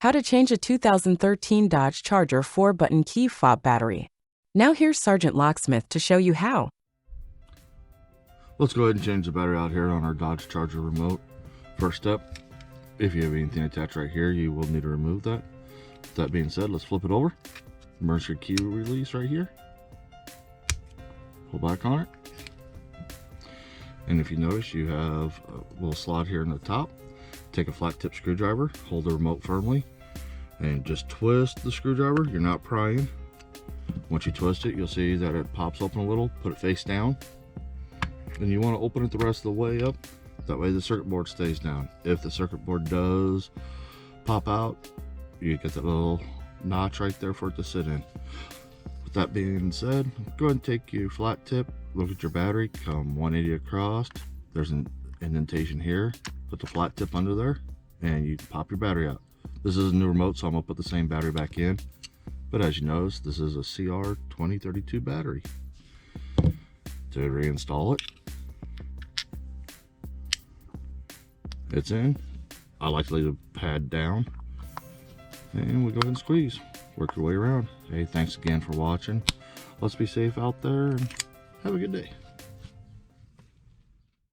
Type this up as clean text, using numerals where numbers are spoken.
How to change a 2013 Dodge Charger 4-button key fob battery. Now here's Sergeant Locksmith to show you how. Let's go ahead and change the battery out here on our Dodge Charger remote. First step, if you have anything attached right here, you will need to remove that. With that being said, let's flip it over. Immerse your key release right here. Pull back on it. And if you notice, you have a little slot here in the top. Take a flat tip screwdriver, hold the remote firmly, and just twist the screwdriver. You're not prying. Once you twist it, you'll see that it pops open a little. Put it face down. And you want to open it the rest of the way up. That way the circuit board stays down. If the circuit board does pop out, you get that little notch right there for it to sit in. With that being said, go ahead and take your flat tip, look at your battery, come 180 across. There's an indentation here. Put the flat tip under there and you pop your battery out. This is a new remote, so I'm gonna put the same battery back in. But as you notice, this is a CR2032 battery. To reinstall it, it's in. I like to leave the pad down. And we go ahead and squeeze. Work your way around. Hey, thanks again for watching. Let's be safe out there and have a good day.